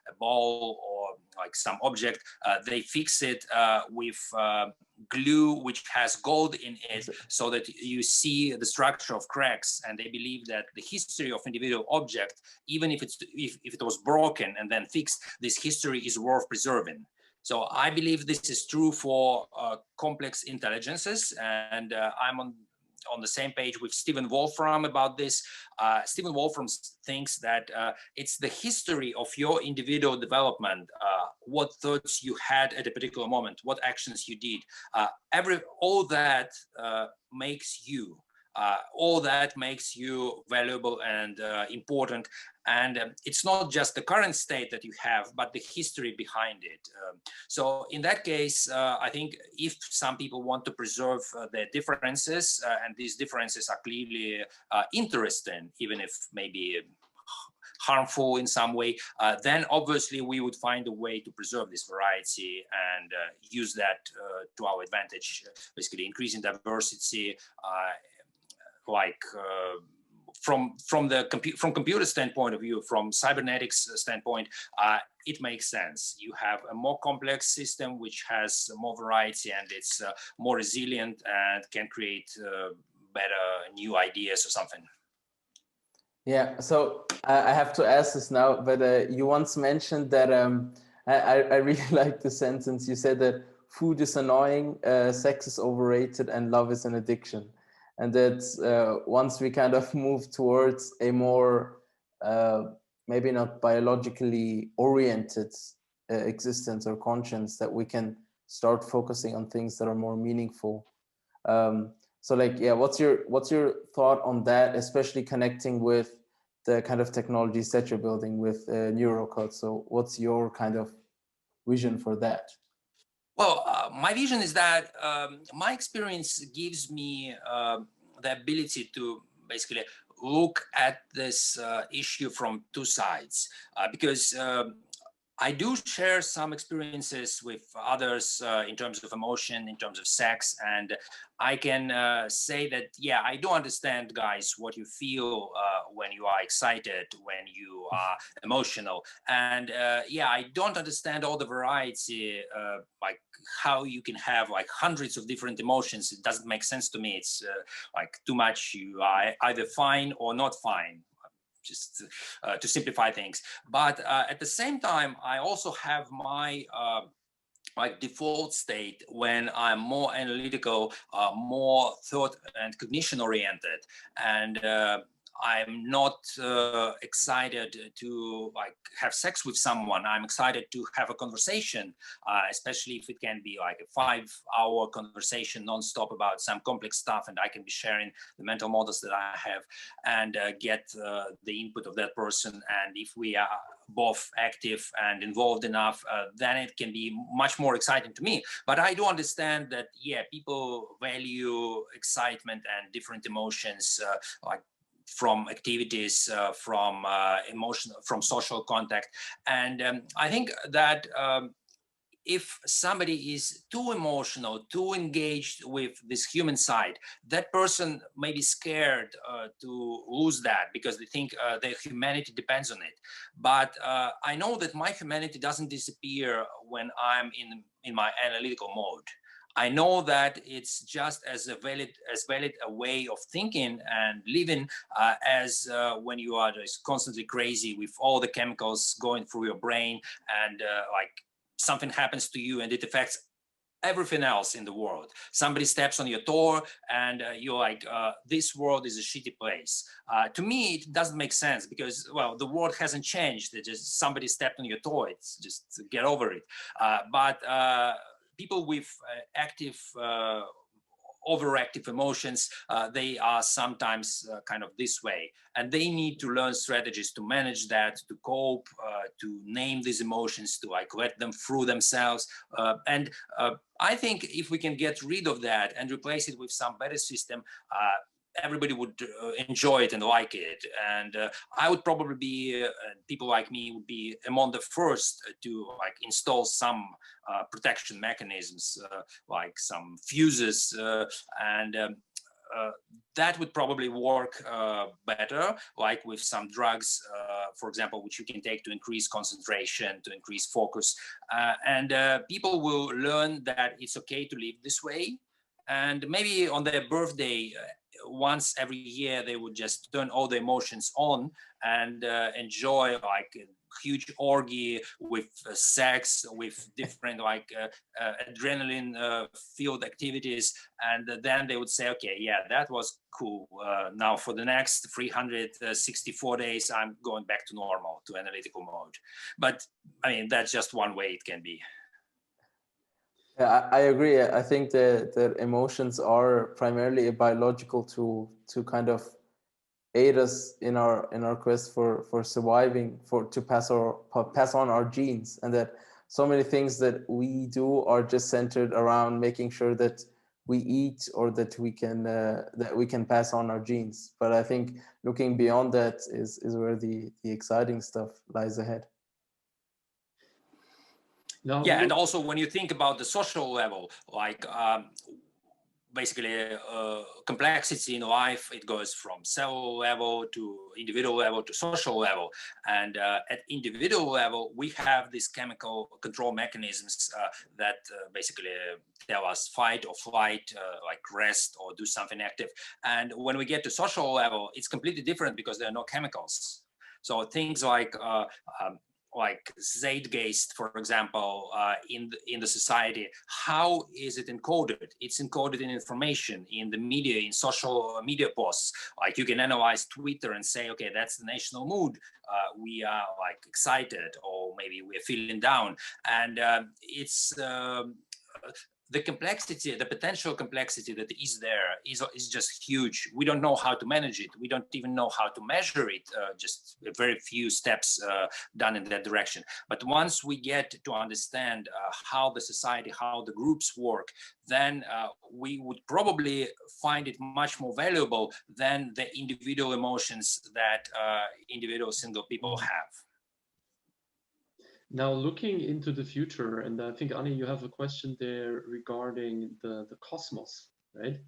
a ball or like some object, they fix it with glue which has gold in it, so that you see the structure of cracks. And they believe that the history of individual object, even if it was broken and then fixed, this history is worth preserving. So I believe this is true for complex intelligences, and I'm on the same page with Stephen Wolfram about this. Stephen Wolfram thinks that it's the history of your individual development, what thoughts you had at a particular moment, what actions you did. All that makes you. All that makes you valuable and important. And it's not just the current state that you have, but the history behind it. So in that case, I think if some people want to preserve their differences, and these differences are clearly interesting, even if maybe harmful in some way, then obviously we would find a way to preserve this variety and use that to our advantage, basically increasing diversity, from computer standpoint of view, from cybernetics standpoint, it makes sense. You have a more complex system which has more variety and it's more resilient and can create better new ideas or something. Yeah, so I have to ask this now, but you once mentioned that I really like the sentence. You said that food is annoying, sex is overrated, and love is an addiction. And that once we kind of move towards a more maybe not biologically oriented existence or conscience, that we can start focusing on things that are more meaningful. So like, yeah, what's your thought on that, especially connecting with the kind of technologies that you're building with NeyroKod? So what's your kind of vision for that? Well, my vision is that my experience gives me the ability to basically look at this issue from two sides, because I do share some experiences with others in terms of emotion, in terms of sex, and I can say that, yeah, I do understand, guys, what you feel when you are excited, when you are emotional. And yeah, I don't understand all the variety, like how you can have like hundreds of different emotions. It doesn't make sense to me. It's like too much. You are either fine or not fine, just to simplify things. But at the same time, I also have my like default state when I'm more analytical, more thought and cognition oriented, and I'm not excited to like have sex with someone. I'm excited to have a conversation, especially if it can be like a 5-hour conversation nonstop about some complex stuff, and I can be sharing the mental models that I have and get the input of that person. And if we are both active and involved enough, then it can be much more exciting to me. But I do understand that, yeah, people value excitement and different emotions, like from activities, from emotional, from social contact. And I think that if somebody is too emotional, too engaged with this human side, that person may be scared to lose that because they think their humanity depends on it. But I know that my humanity doesn't disappear when I'm in my analytical mode. I know that it's just as valid a way of thinking and living as when you are just constantly crazy with all the chemicals going through your brain, and like something happens to you and it affects everything else in the world. Somebody steps on your toe and you're like, this world is a shitty place. To me, it doesn't make sense because, well, the world hasn't changed. It's just somebody stepped on your toe. It's just get over it. But people with active, overactive emotions, they are sometimes kind of this way, and they need to learn strategies to manage that, to cope, to name these emotions, to like let them through themselves. And I think if we can get rid of that and replace it with some better system, everybody would enjoy it and like it. And I would probably be, people like me would be among the first to like install some protection mechanisms, like some fuses, and that would probably work better, like with some drugs, for example, which you can take to increase concentration, to increase focus. And people will learn that it's okay to live this way. And maybe on their birthday, once every year, they would just turn all the emotions on and enjoy like a huge orgy with sex, with different like adrenaline filled activities. And then they would say, okay, yeah, that was cool. Now for the next 364 days, I'm going back to normal, to analytical mode. But I mean, that's just one way it can be. Yeah, I agree. I think that emotions are primarily a biological tool to kind of aid us in our quest for surviving, to pass on our genes, and that so many things that we do are just centered around making sure that we eat or that we can pass on our genes. But I think looking beyond that is where the exciting stuff lies ahead. Now, yeah, and also when you think about the social level, like basically complexity in life, it goes from cell level to individual level to social level. And at individual level, we have these chemical control mechanisms that basically tell us fight or flight, like rest or do something active. And when we get to social level, it's completely different because there are no chemicals. So things like zeitgeist, for example, in the society, how is it encoded? It's encoded in information, in the media, in social media posts. Like you can analyze Twitter and say, okay, that's the national mood. We are like excited, or maybe we're feeling down. And it's the complexity, the potential complexity that is there is just huge. We don't know how to manage it. We don't even know how to measure it. Just a very few steps done in that direction. But once we get to understand how the society, how the groups work, then we would probably find it much more valuable than the individual emotions that individual single people have. Now, looking into the future, and I think, Anni, you have a question there regarding the cosmos, right?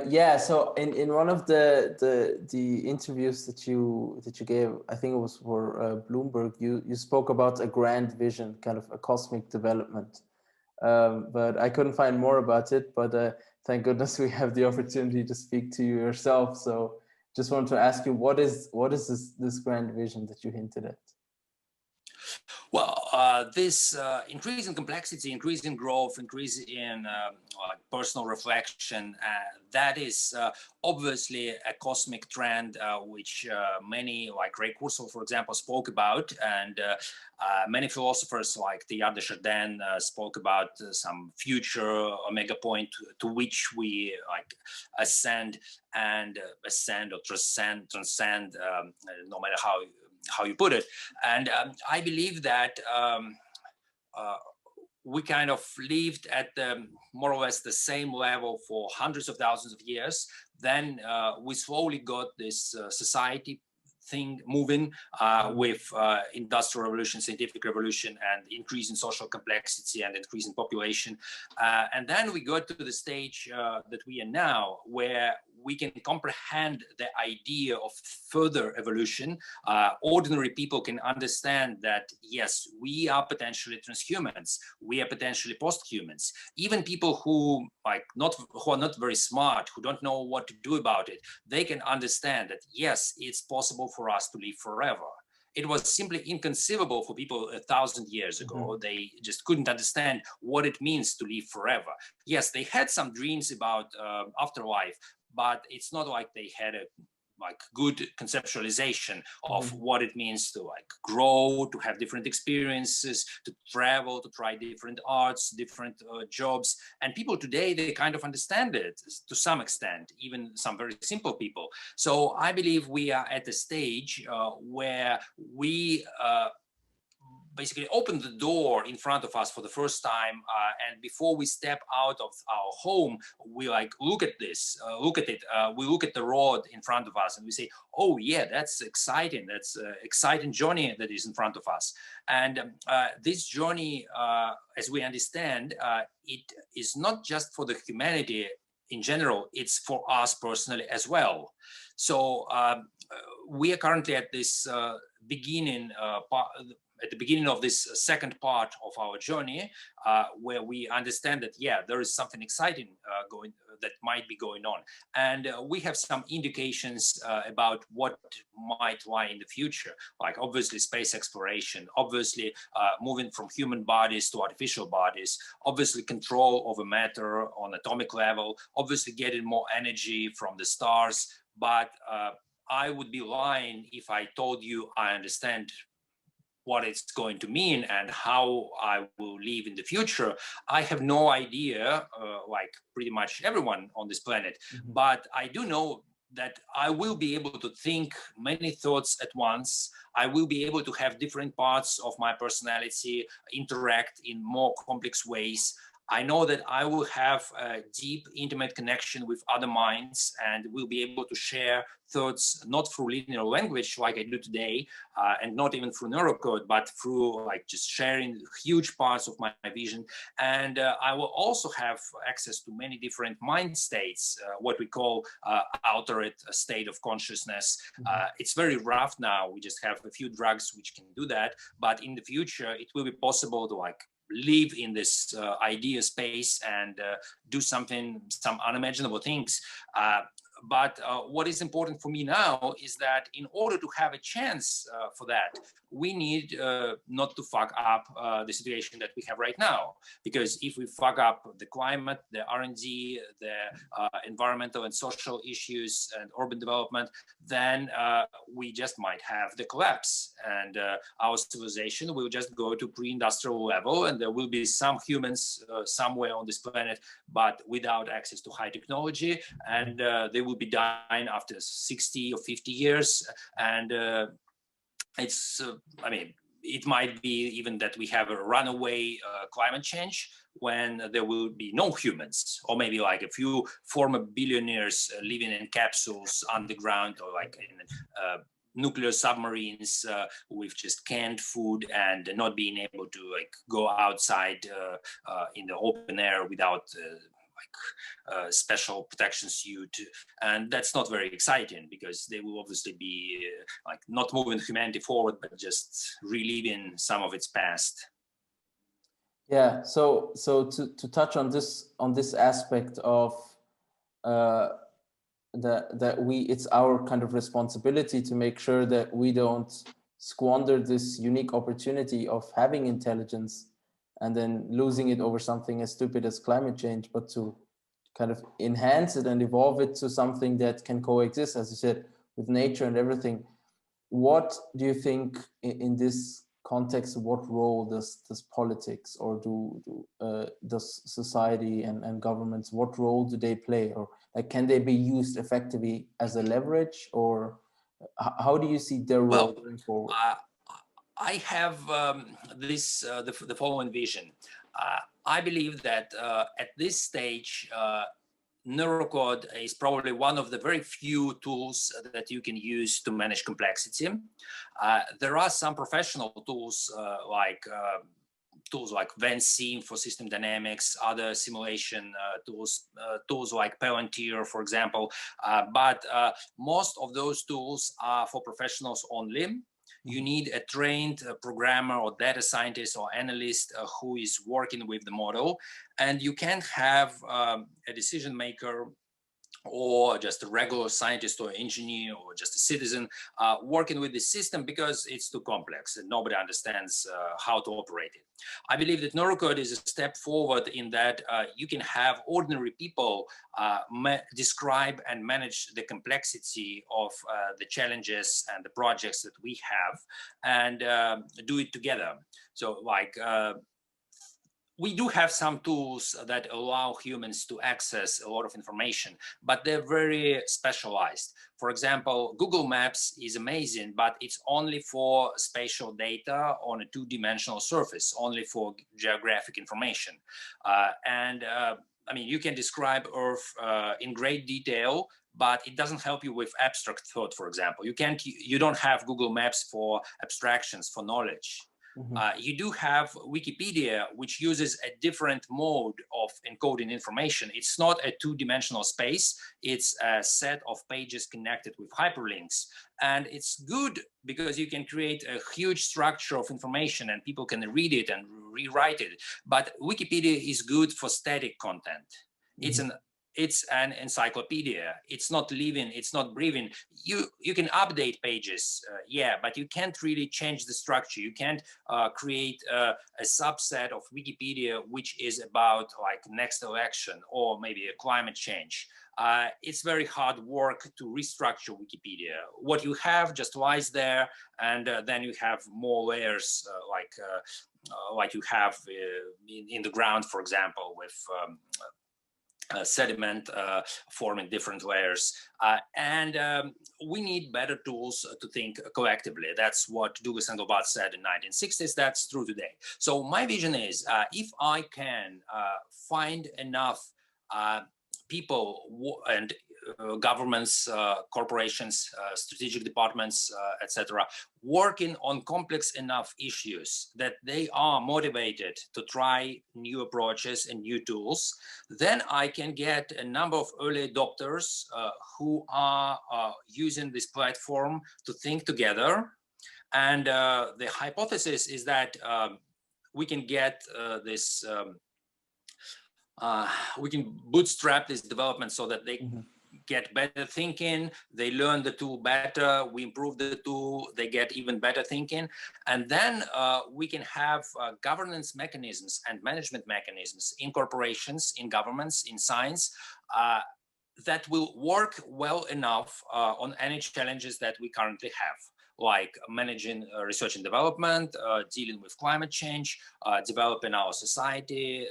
Yeah, so in one of the interviews that you gave, I think it was for Bloomberg, you spoke about a grand vision, kind of a cosmic development. But I couldn't find more about it, but thank goodness we have the opportunity to speak to you yourself. So just want to ask you, what is this grand vision that you hinted at? Well, this increase in complexity, increase in growth, increase in personal reflection, that is obviously a cosmic trend which many, like Ray Kurzweil, for example, spoke about, and many philosophers like Teilhard de Chardin spoke about some future omega point to which we like ascend or transcend, no matter how you put it. And I believe that we kind of lived at more or less the same level for hundreds of thousands of years. Then we slowly got this society thing moving with industrial revolution, scientific revolution, and increase in social complexity and increase in population. And then we got to the stage that we are now, where we can comprehend the idea of further evolution. Ordinary people can understand that, yes, we are potentially transhumans, we are potentially posthumans. Even people who are not very smart, who don't know what to do about it, they can understand that, yes, it's possible for us to live forever. It was simply inconceivable for people 1,000 years ago. Mm-hmm. They just couldn't understand what it means to live forever. Yes, they had some dreams about afterlife, but it's not like they had a good conceptualization of what it means to grow, to have different experiences, to travel, to try different arts, different jobs. And people today, they kind of understand it to some extent, even some very simple people. So I believe we are at a stage where we basically open the door in front of us for the first time, and before we step out of our home, we look at this, we look at the road in front of us, and we say, oh yeah, that's exciting, that's an exciting journey that is in front of us. And this journey, as we understand, it is not just for the humanity in general, it's for us personally as well. So we are currently at this beginning at the beginning of this second part of our journey, where we understand that, yeah, there is something exciting that might be going on. And we have some indications about what might lie in the future, like obviously space exploration, obviously moving from human bodies to artificial bodies, obviously control over matter on atomic level, obviously getting more energy from the stars. But I would be lying if I told you I understand what it's going to mean and how I will live in the future. I have no idea, like pretty much everyone on this planet, but I do know that I will be able to think many thoughts at once. I will be able to have different parts of my personality interact in more complex ways. I know that I will have a deep, intimate connection with other minds, and will be able to share thoughts not through linear language like I do today, and not even through NeyroKod, but through like just sharing huge parts of my vision. And I will also have access to many different mind states, what we call altered state of consciousness. It's very rough now. We just have a few drugs which can do that, but in the future it will be possible to like live in this idea space and do some unimaginable things. But what is important for me now is that in order to have a chance for that, we need not to fuck up the situation that we have right now. Because if we fuck up the climate, the R&D, the environmental and social issues and urban development, then we just might have the collapse. And our civilization will just go to pre-industrial level, and there will be some humans somewhere on this planet, but without access to high technology, and they will be dying after 60 or 50 years. And it's, I mean, it might be even that we have a runaway climate change when there will be no humans, or maybe like a few former billionaires living in capsules underground, or like in nuclear submarines with just canned food and not being able to like go outside in the open air without special protection suit. And that's not very exciting, because they will obviously be like not moving humanity forward, but just reliving some of its past. Yeah, so to touch on this aspect of that it's our kind of responsibility to make sure that we don't squander this unique opportunity of having intelligence and then losing it over something as stupid as climate change, but to kind of enhance it and evolve it to something that can coexist, as you said, with nature and everything. What do you think in this context, what role does politics, or does society and governments, what role do they play? Or like, can they be used effectively as a leverage, or how do you see their role going forward? I have the following vision. I believe that at this stage, NeyroKod is probably one of the very few tools that you can use to manage complexity. There are some professional tools like VenSim for system dynamics, other simulation tools like Palantir, for example. But most of those tools are for professionals only. You need a trained programmer or data scientist or analyst who is working with the model, and you can't have a decision maker or just a regular scientist or engineer or just a citizen working with the system, because it's too complex and nobody understands how to operate it. I believe that NeyroKod is a step forward in that you can have ordinary people describe and manage the complexity of the challenges and the projects that we have, and do it together. So like, we do have some tools that allow humans to access a lot of information, but they're very specialized. For example, Google Maps is amazing, but it's only for spatial data on a two-dimensional surface, only for geographic information. I mean, you can describe Earth in great detail, but it doesn't help you with abstract thought, for example. You don't have Google Maps for abstractions, for knowledge. You do have Wikipedia, which uses a different mode of encoding information. It's not a two-dimensional space. It's a set of pages connected with hyperlinks. And it's good because you can create a huge structure of information and people can read it and rewrite it. But Wikipedia is good for static content. It's an encyclopedia. It's not living, it's not breathing. You can update pages, yeah, but you can't really change the structure. You can't create a subset of Wikipedia which is about like next election or maybe a climate change. It's very hard work to restructure Wikipedia. What you have just lies there, and then you have more layers like you have in the ground, for example, with sediment forming different layers. We need better tools to think collectively. That's what Douglas Engelbart said in 1960s. That's true today. So my vision is if I can find enough people and governments, corporations, strategic departments, etc., working on complex enough issues that they are motivated to try new approaches and new tools, then I can get a number of early adopters who are using this platform to think together. And the hypothesis is that we can get this, we can bootstrap this development so that they get better thinking, they learn the tool better, we improve the tool, they get even better thinking, and then we can have governance mechanisms and management mechanisms in corporations, in governments, in science, that will work well enough on any challenges that we currently have, like managing research and development, dealing with climate change, developing our society,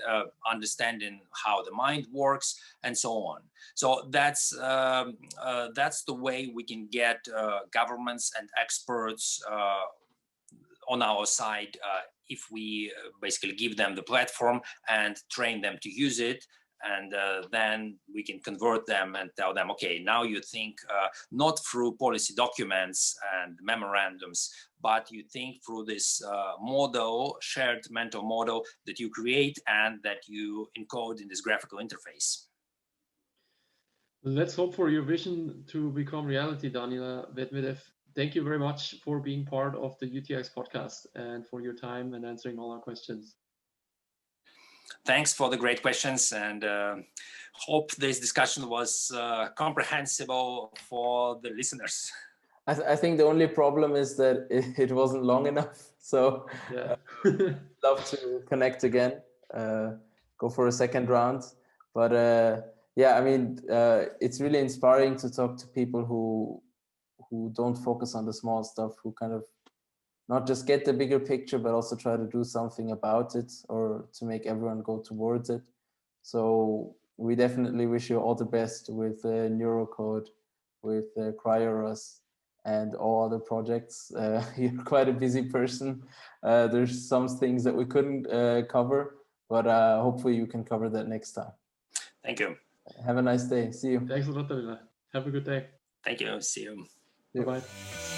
understanding how the mind works, and so on. So that's the way we can get governments and experts on our side if we basically give them the platform and train them to use it. And then we can convert them and tell them, okay, now you think not through policy documents and memorandums, but you think through this model, shared mental model that you create and that you encode in this graphical interface. Let's hope for your vision to become reality, Danila Medvedev. Thank you very much for being part of the UTX podcast and for your time and answering all our questions. Thanks for the great questions, and hope this discussion was comprehensible for the listeners. I think the only problem is that it wasn't long enough. So yeah, love to connect again, go for a second round. But yeah, I mean, it's really inspiring to talk to people who don't focus on the small stuff, who kind of not just get the bigger picture, but also try to do something about it or to make everyone go towards it. So we definitely wish you all the best with NeyroKod, with Hierarchies, and all other projects. You're quite a busy person. There's some things that we couldn't cover, but hopefully you can cover that next time. Thank you. Have a nice day. See you. Thanks a lot, Danila. Have a good day. Thank you. See you. Bye-bye.